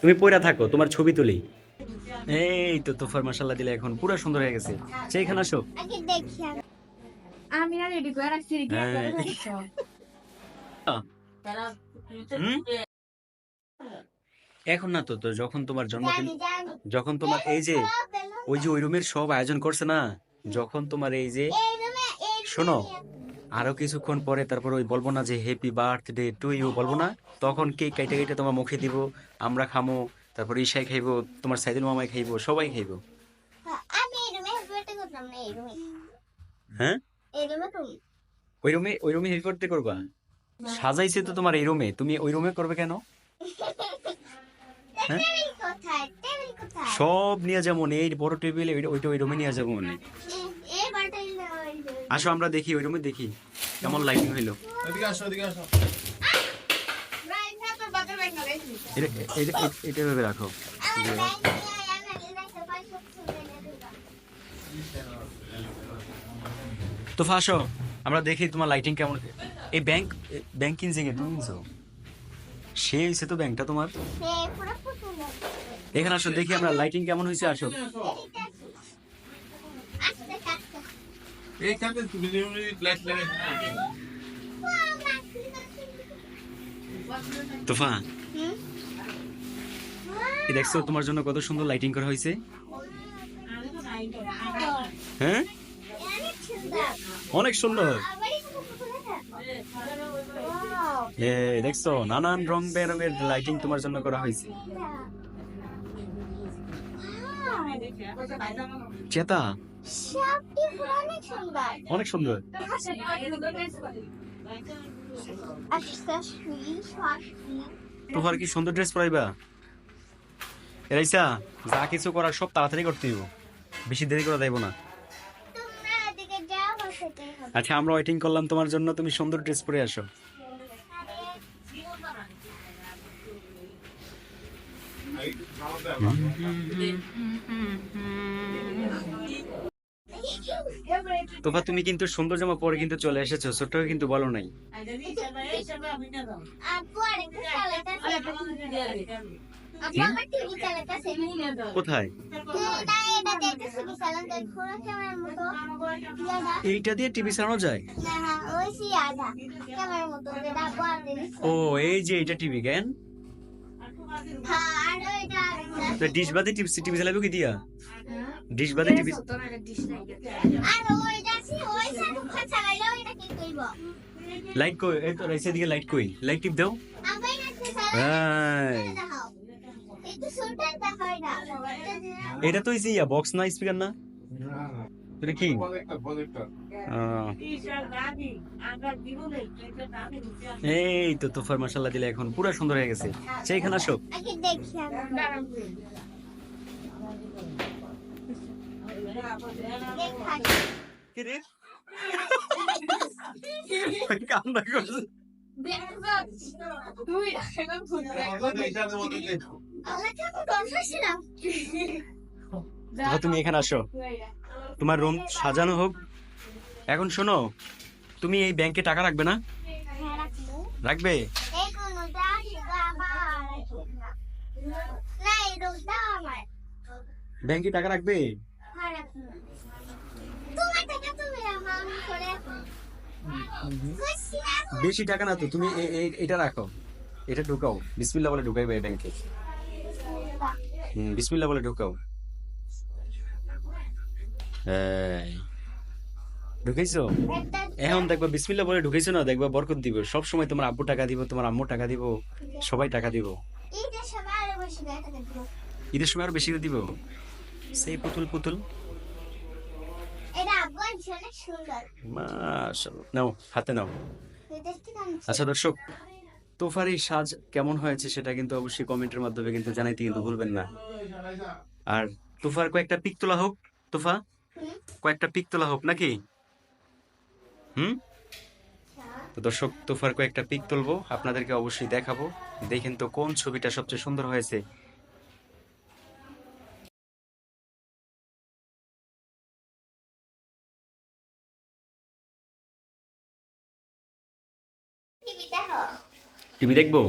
তুমি পইরা থাকো, তোমার ছবি তুলি। এই তো তোফার মাশাআল্লাহ দিলে এখন পুরো সুন্দর হয়ে গেছে। সেইখানে আসো। আগে দেখি আমি না রেডি করে রাখছি রেডি করে হ্যাঁ। রাখছি হুম? এখন না তো, তো যখন তোমার জন্মদিন, জানি জানি যখন তোমার এই যে ওই যে ওই রুমের সব আয়োজন করছে না, যখন তোমার এই যে এই শোনো, রুমে আরো কিছুক্ষণ পরে তারপর ওই বলবো না যে হ্যাপি বার্থডে টু ইউ বলবো না, তখন কেক কাইটে কেটে তোমার মুখে দিব, আমরা খামো, তারপর ঈশাই খাইবো, তোমার সাইদুল মামাই খাইবো, সবাই খাইবো। আমি এই রুমে হেল্প করতাম না এই রুমে হ্যাঁ, তুমি ওই রুমে হ্যাপি বার্থডে করবা? সাজাইছে তো তোমার এই রুমে, তুমি ওই রুমে করবে কেন? হ্যাঁ, টেবিল কোথায় সব নিয়ে যাবো, এই বড় টেবিল ওইটা ওই রুমে নিয়ে যাবো মনে। এই বাটাই আসো আমরা দেখি, ওই রুমে দেখি কেমন লাইটিং হইলো। এদিকে আসো, এদিকে আসো। রাইট না তো বাটার ব্যাগ না রাইট এটা এটা ভেবে রাখো। আমার ব্যাগ নিয়ে আমি রাখতে পারি সব তো ফাঁসো, আমরা দেখি তোমার লাইটিং কেমন। এই ব্যাংক কিনছে কে, তুমি কিনছো? সে হয়েছে তো ব্যাংকটা তোমার। সে পুরো পুতুল এখানে আসো দেখি আমরা লাইটিং কেমন হয়েছে, আসো। আস্তে আস্তে এইখানে তুমি লাইট লাগাই। তোফা, হুম এই দেখছো তোমার জন্য কত সুন্দর লাইটিং করা হয়েছে। হ্যাঁ, অনেক সুন্দর। দেখছো নানান রং বেরঙের লাইটিং তোমার জন্য করা হয়েছে। চেতা, অনেক সুন্দর। তোমার কি সুন্দর ড্রেস পরাইবা? এরাইসা, যা কিছু করার সব তাড়াতাড়ি করতে হইব, বেশি দেরি করা যাইব না। আচ্ছা, আমরা ওয়েটিং করলাম তোমার জন্য, তুমি সুন্দর ড্রেস পরে আসো। তোফা, তুমি কিন্তু সুন্দর জামা পরে কিন্তু চলে এসেছো, ছোট্ট কিন্তু বলো নাই। কোথায়? এইটা দিয়ে টিভি চালানো যায়? ও, এই যে এটা টিভি কেন, ডিশ বাদে টিভি চালাবে কি দিয়া? ডিশ বাদে টিভি লাইট কই? এই তো রাইসের দিকে লাইট কই, লাইট টিপ দাও। এই, এটা তো হইছে ইয়া বক্স না, স্পিকার না, এটা কি? আহ, এই তো তোফার মাশাআল্লাহ দিলে এখন পুরো সুন্দর হয়ে গেছে। সেইখানে আসো। কি রে? কান্না করছে। তোফা, তুমি এখানে আসো, তোমার রুম সাজানো হোক। এখন শোনো, তুমি এই ব্যাংকে টাকা রাখবে না? রাখবে? ব্যাংকে টাকা রাখবে? বেশি টাকা না তো, তুমি এটা রাখো, এটা ঢুকাও, বিসমিল্লাহ বলে ঢুকাইবে এই ব্যাংকে। বিসমিল্লাহ বলে ঢুকাও। এই, ঢুকাইছো? এখন দেখবা বিসমিল্লাহ বলে ঢুকাইছো না, দেখবা বরকত দিব, সব সময় তোমার আব্বু টাকা দিব, তোমার আম্মু টাকা দিব, সবাই টাকা দিব। ঈদের সময় আরো বেশি করে দিব, সেই পুতুল পুতুল। মাশাআল্লাহ, নাও হাতে নাও। আচ্ছা দর্শক, তোফার এই সাজ কেমন হয়েছে সেটা কিন্তু অবশ্যই কমেন্টের মাধ্যমে কিন্তু জানাইতে কিন্তু ভুলবেন না। আর তোফার কয়েকটা পিক তোলা হোক। তোফা, কয়েকটা পিক তোলা হোক নাকি? হুম, তো দর্শক, তোফার কয়েকটা পিক তুলবো, আপনাদেরকে অবশ্যই দেখাবো। দেখেন তো কোন ছবিটা সবচেয়ে সুন্দর হয়েছে। টিভি দেখবো?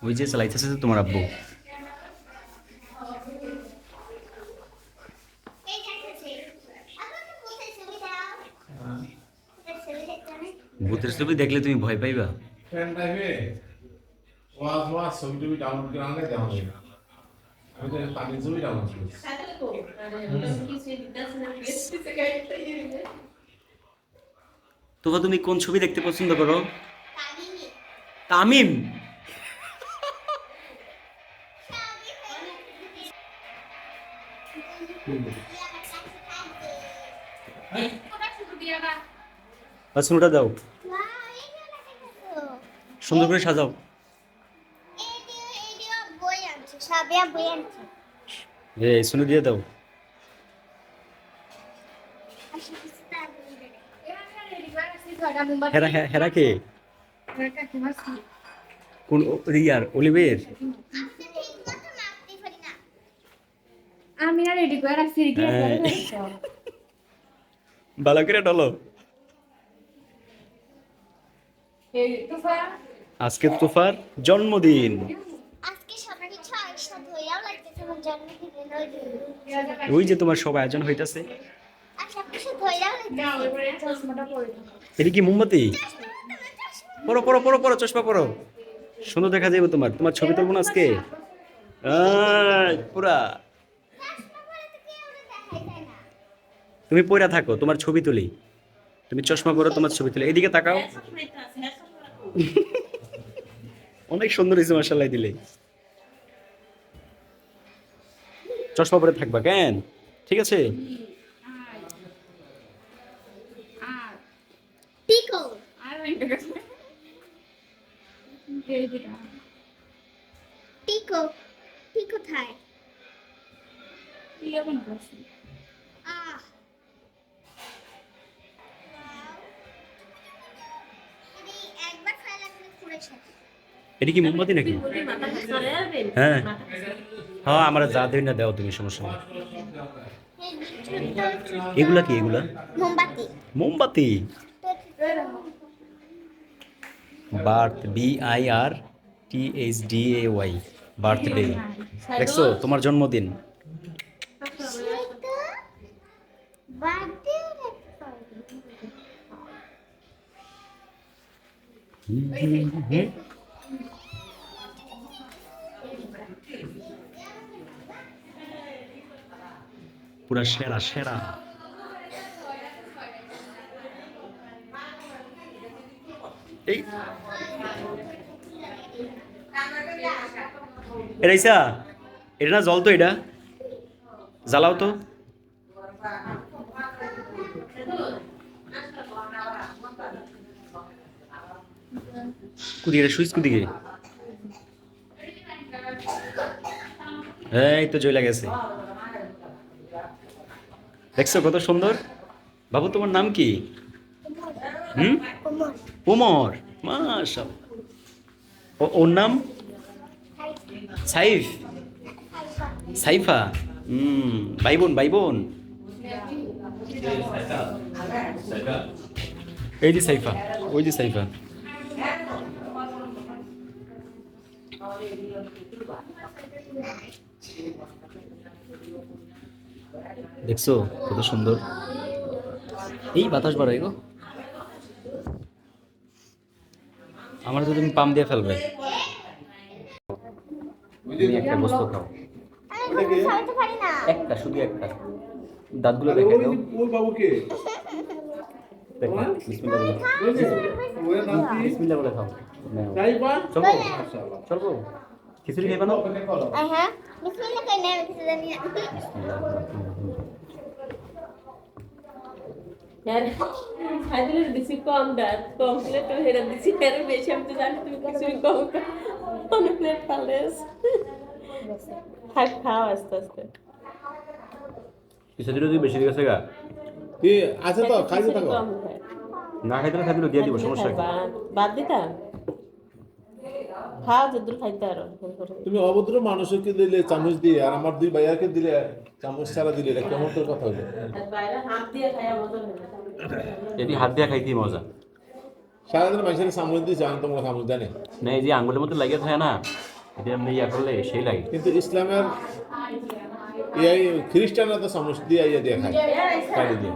ওই যে চালাইতেছে তো তোমার আব্বু। ভূতের ছবি দেখলে তুমি ভয় পাইবা? ফ্যান টাইপে ওয়াজ ছবি টবি ডাউনলোড করে আনলে দেওয়া যায় না। আমি তো পানির ছবি ডাউনলোড করেছি। তোফা তুমি কোন ছবি দেখতে পছন্দ করো? তামিম? শুনুটা দাও, সুন্দর করে সাজাও। শুনু দিয়ে দাও। হেরা হেরা কে? কোন রিয়ার অলিভের? আমি না রেডি করে রাখছি ভালো করে ডলো। আজকে তোফার জন্মদিন। আজকে সবাই একসাথে হইয়াও লাগতেছে আমার জন্মদিনের ওই যে তোমার সব আয়োজন হইতাছে। আচ্ছা কিছু ধইরাও লাগতেছে এটা কি মোমবাতি? পরো পরো পরো পরো, চশমা পরো, সুন্দর দেখা যাবে তোমার। তোমার ছবি তুলবো না আজকে পুরা। তুমি পয়রা থাকো, তোমার ছবি তুলি। তুমি চশমা পরো, তোমার ছবি তুলি। এদিকে তাকাও। অনেক সুন্দর হয়েছে মাশাআল্লাহ দিলে। চশমা পরে থাকবা কেন? ঠিক আছে। পিকো পিকো পিকো থাই আহ একবার খাই লাগলে পুরো শেষ এটা কি মোমবাতি নাকি? হ্যাঁ হ্যাঁ, আমার যা দেই না দাও তুমি, সমস্যা নেই। এগুলা কি? এগুলা মোমবাতি মোমবাতি। Birth BIRTHDAY, birthday. দেখছো তোমার জন্মদিন। বার্থডে পুরা সেরা সেরা। এই এরাইসা, এটা না জল তো, এটা জ্বালাও তো। কুদিকে সুইচ কুদিকে। এই তো জ্বলে গেছে। দেখছো কত সুন্দর। বাবু তোমার নাম কি? ওমর। মাশাআল্লাহ। ওর নাম সাইফ, সাইফা। ভাই বোন ভাই বোন। এই যে সাইফা, ওই যে সাইফা। দেখছো কত সুন্দর। এই বাতাস বাড়াই গো। আমার তো তুমি পাম দিয়ে ফেলবে। তুমি একটা বস্তু খাও, আমি খাইতে পারি না একটা, শুধু একটা। দাঁতগুলো দেখে দাও। ওই বাবুকে দেখো, বিসমিল্লাহ বলে। ওর নাম কি? বিসমিল্লাহ বলে খাও। সাইফা চলবো চলবো। খিচুড়ি খাইবা না? হ্যাঁ বিসমিল্লাহ কই না আমি কিছু জানি না यार खाइले दिसी कम डाल कम प्लेट तो हेरा दिसी तेरे बेशे हम तो जाने तुम किसी कम कम प्लेट पालेस खाओ आस्ते आस्ते খিচুড়ি যদি বেশি গেছে গা, কি আছে তো খাইতে থাকো। कम खाए না খাইতে না খাইতে দিয়ে দিব, সমস্যা কি? বাদ দিতা খাও যদুর খাইতে আরো তুমি অভদ্র মানুষকে দিলে চামচ দিয়ে, আর আমার দুই ভাইয়াকে দিলে চামচ ছাড়া দিলে, এটা কেমন তোর কথা হলো? বাইরে হাত দিয়ে খায়া মজা হয় এটি হাত দিয়ে খাইতেই মজা। সারাদিন মানুষের চামচ দিয়েছে, আমি তোমার চামচ জানি। না এই যে আঙ্গুলের মধ্যে লাগিয়ে থাকে না, এটা এমনি ইয়া করলে সেই লাগে। কিন্তু ইসলামের এই খ্রিস্টানরা তো চামচ দিয়ে ইয়ে দিয়ে খায়, কালি দিয়ে।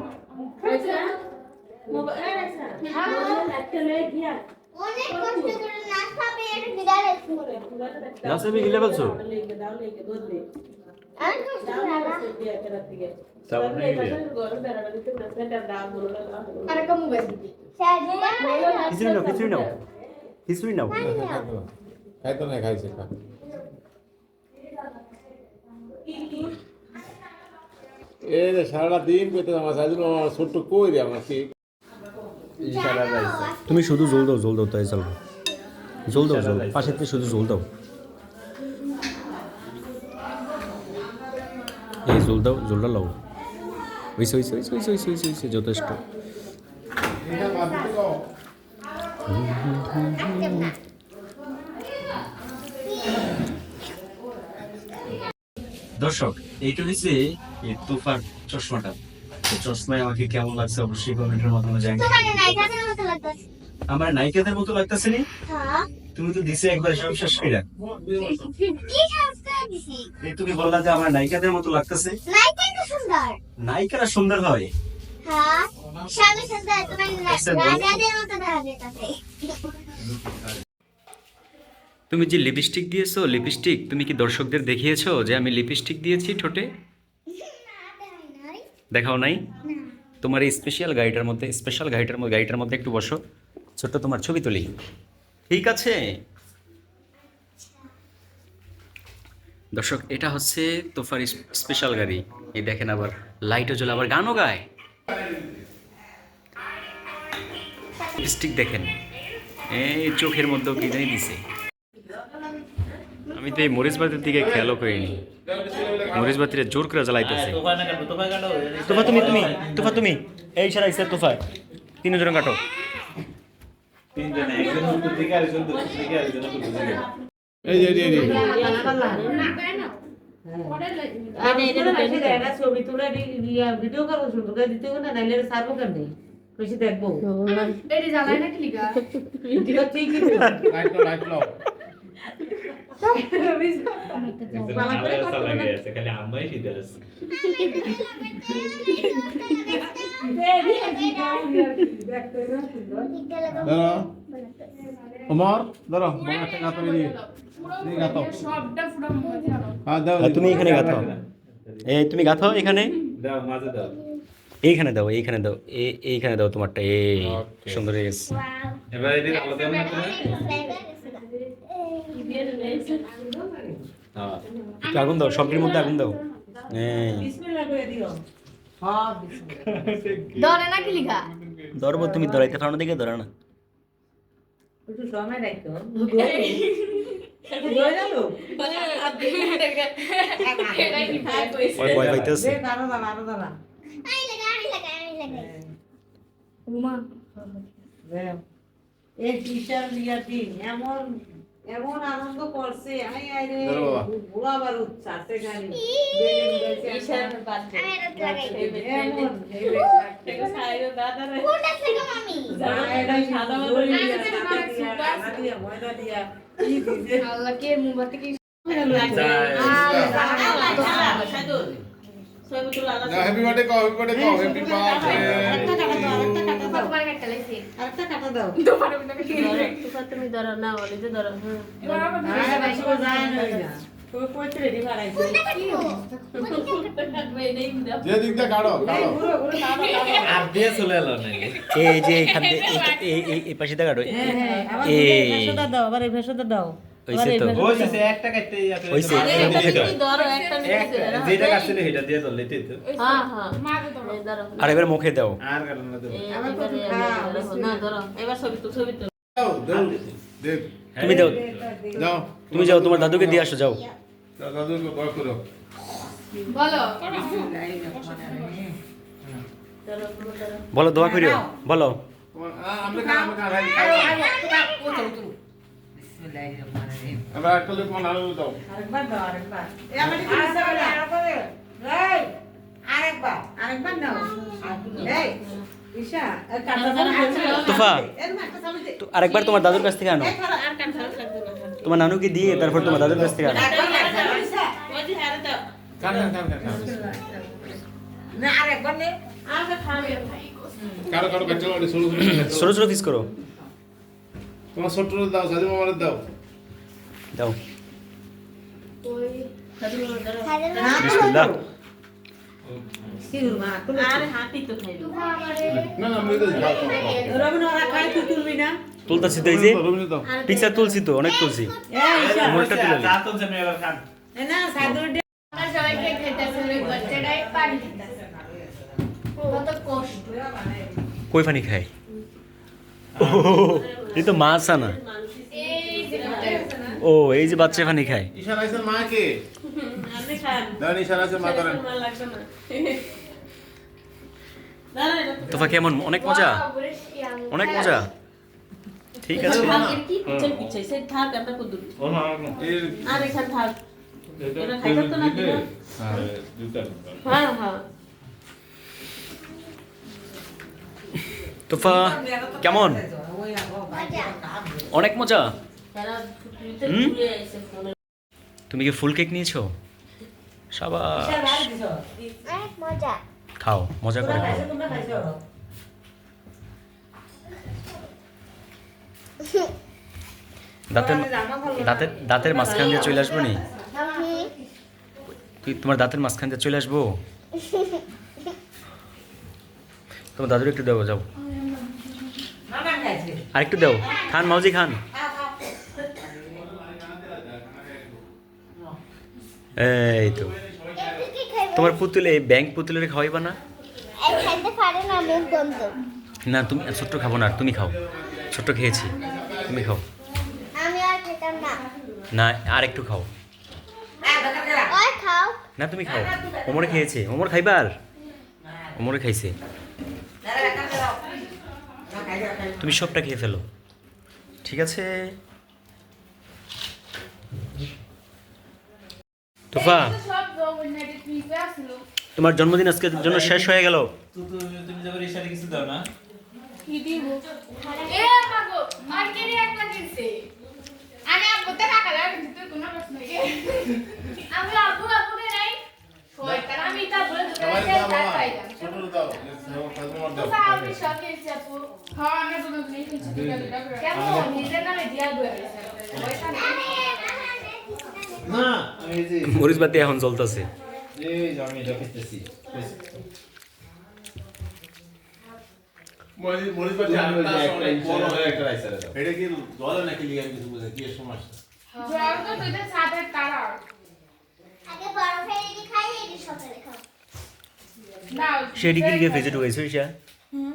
অনেক কষ্ট করে না খাবে এটা বিড়াল আছে নাসে আমি গিলে বলছো আর কষ্ট না আর একটা মোবাইল দিবি খিচুড়ি নাও খিচুড়ি নাও খাইতো না খাইছে খা এই যে সারাটা দিন পেতে আমার সাইজুল আমার ছোট্ট কই রে আমার কি ইশারা যাইছে তুমি শুধু জল দাও তাই চলবে জল পাশেতে শুধু জল দাও এই জলটা লাও হইছে যথেষ্ট এটা বাদ দাও দর্শক এইটা হচ্ছে এই তুফার চশমাটা তো চশমায় আমাকে কেমন লাগছে অবশ্যই কমেন্টের মাধ্যমে জানাই তোমার নায়িকাদের মতো লাগতেছে আমার নায়িকাদের মতো লাগতেছে নি হ্যাঁ তুমি তো দিছে একবার সব শেষ কইরা কি সংস্কার দিছি এই তুমি বললা যে আমার নায়িকাদের মতো লাগতেছে নায়িকা তো সুন্দর নায়িকারা সুন্দর হয় হ্যাঁ স্বামী সুন্দর তোমার রাজাদের মতো দেখা যেতেছে তুমি যে লিপস্টিক দিয়েছো তুমি কি দর্শকদের দেখিয়েছো যে আমি লিপস্টিক দিয়েছি ঠোঁটে দেখাও নাই তোমার এই স্পেশাল গাড়িটার মধ্যে একটু বসো ছোট্ট তোমার ছবি তুলি ঠিক আছে দর্শক এটা হচ্ছে তোফার স্পেশাল গাড়ি এই দেখেন আবার লাইটও জ্বলে আবার গানও গায় লিপস্টিক দেখেন এই চোখের মধ্যেও কি জানি দিছে আমি তো এই মরিচবাতির দিকে খেয়ালও করিনি মরিচবাতিরে জোর করে জ্বালাইতেছে তোফা তুমি এই সারা ইসে তোফা তিনজন কাটো এই যে ছবি তুলে ভিডিও করবো শুধু দিতে না নাইলে সারবো কেমনি বেশি দেখবো এটি জ্বালায় না ক্লিকা ঠিকই লাইট লাও ধরো ওমর ধরো বড় একটা গাতো দিয়ে এই গাতো সবটা পুরো মজা হ্যাঁ দাও তুমি এখানে গাথাও এই তুমি গাথাও এখানে দাও মাঝে দাও এইখানে দাও এইখানে দাও তোমারটা এই সুন্দর হয়ে গেছে এবার এদিকে আলাদা না হ্যাঁ একটু আগুন দাও সবটির মধ্যে আগুন দাও এই বিসমিল্লাহ করে দিও হ্যাঁ বিসমিল্লাহ ধরে না ক্লিকা ধরবো তুমি ধরাইতে পারো না দেখে ধরা না একটু সময় রাখতো ধরে গেল ওই ভয় পাইতেছে আরো দাঁড়া আই লাগা রুমা এই টিচার ইয়াতি এমন আনন্দ করছে আমি আইরে ধরো বাবা। ভুলা বারুদ চাতে গানি আমি এটা লাগাই এমন কোনটা থেকে মামি ময়দা দিয়া আল্লাহ কে মোমবাতি কি হ্যাপি বার্থডে কও হ্যাপি বার্থডে তোমার কাটা লাইছে আরেকটা কাটা দাও তুমি ধরো না বলে যে ধরো আরে বেশি যায় না তুই কইতে রেডি বাড়াইছিস যে দিকটা কাটো পুরো কাটা আর দিয়ে চলে এলো নাকি এই যে এইখান থেকে এই পাশে দেখা হ্যাঁ আবার এই ভেষজটা দাও আবার এই ভেষজটা দাও হইছে তো ওইছে একটা কাটতে যাচ্ছে হইছে ধরো একটা যেটা কাটছিল সেটা দিয়ে ধরলে তুই তো হ্যাঁ হ্যাঁ এই ধরো আর এবার মুখে দাও আর কারণ না তো না ধরো এবার ছবি তো দাও দেখ তুমি দাও দাও তুমি যাও তোমার দাদুকে দিয়ে আসো যাও দাদুকে বড় করো বলো বলো দোয়া করিও বলো আমরা খাই এবার একটা লোক বানালো দাও আরেকবার দাও আরেকবার এই আমার কি ইচ্ছা করে এই আরেকবার দাও এই ঈশা কাটা দাও তোফা এর মাথা সামনে তো আরেকবার তোমার দাদুর কাছ থেকে আনো আর কান খারাপ লাগবে না তোমার নানুকে দিয়ে তারপর তোমার দাদুর কাছ থেকে আনো ওই যে হারে দাও কান না আরেকবার নে আর খাবে কারো কারো কাছে ছোট ছোট ছোট ছোট পিস করো, তোমার ছোট দাও, সাজু মামারে দাও। দাও। খাইতে বিসমিল্লাহ। সিউর মা তুলে আরে হাতি তো খাইবে না না, আমি তো দাও। রবিন ওরা খাই তুই তুলবি না তুলতাছি তো, এই যে রবিনে দাও। পিকচার তুলছি তো, অনেক তুলছি। এই ঈশা মোরটা তুলে নি। চা তুলছেন এবার খান। না সাদুর আমরা সবাইকে খেতেছে ওই বাচ্চাটাই পানি দিতেছে কত কষ্ট কই পানি খায়? ও এই তো মাছ আনা। এই যে ও এই যে বাচ্চা পানি খায়। ঈশান আইছেন মা কে? আপনি খান দাঁড়ান, ঈশান আছে মা করেন। মা লাগবে না দাঁড়া এটা তোফা কেমন? অনেক মজা, অনেক মজা। ঠিক আছে। ভাগের কি পিছল পিছল সে থাক আমরা কদুর এর আর এখান থাক এটা খাইতে তো না দিনা হ্যাঁ হ্যাঁ তোফা কেমন? অনেক মজা। তারা ফুটিতে হুম? ঘুরে আইছে ফোনে তুমি কি ফুল কেক নিয়েছো? সাবাস, অনেক মজা। খাও, মজা করে খাও। তোমরা খাইছো দাঁতের দাঁতের দাঁতের মাঝখান দিয়ে চলে আসবো নি? তুই তোমার দাঁতের মাঝখান দিয়ে চলে আসবো? তোমার দাদুর একটু দেবো, যাও। মামা খাইছে আর একটু দাও, খান মাউজি খান। এই তো একটু কি খাইবে? তোমার পুতুলে, ব্যাংক পুতুলের খাওয়াইবা না? এই খাইতে পারে না, মুখ বন্ধ। না তুমি ছোট্ট খাবো না, তুমি খাও। ছোট্ট খেয়েছি, তুমি খাও। আমি আর খেতাম না। না আর একটু খাও। ওই খাও। না তুমি খাও, ওমরে খেয়েছে। ওমর খাইবার? ওমরে খাইছে। তুমি সবটা খেয়ে ফেলো, ঠিক আছে? তোফা, সব জগন্নাথের ট্রিপে আসলো তোমার জন্মদিন আজকের জন্য শেষ হয়ে গেল। তুমি যাবার ইশারে কিছু দাও না? কি দিব এ মাগো মার্কেটে একটা কিনছে আমি আব্বুতে টাকা লাগে দিতে কোনো প্রশ্ন নেই আমি আব্বুকে নাই শয়তান আমি তা বলে দিতে সবাই চাই দাও বাবা, তাই ছোট দাও, সাজু মামার দাও। আমি সব কিনছি আপু হ্যাঁ আমি তো নতুন কিনছি কেমন নিজের নামে দিয়া গেছে শয়তান না, আমি এই যে মরিচ বাতি এখন চলতেছে। এই যে আমি এটা খেতেছি। মরিচ বাটি আনতে আসো, অনেক বড় হয়ে একটা রাইসারে দাও। এটা কি জলে নাকি লিগে কিছু বুঝে কি সমস্যা? জল তো তুই তো সাথে তারা আগে বরফের এটি খাই, এটি সকালে খাও। না সেটি কি লিখে ফ্রিজে ঢুকাইছো ঈশা?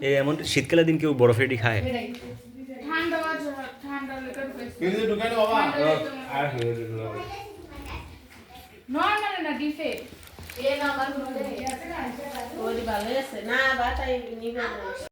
এই এমন শীতকালের দিন কেউ বরফ রেডি খায়? ঠান্ডা বাজে ঠান্ডা লেগে গেছে কিন্তু ঢুকাই বাবা। আর হয়ে গেল। নরমাল না দিছে এ না আমার ওই ভালো আছে না বাটাই নিবে না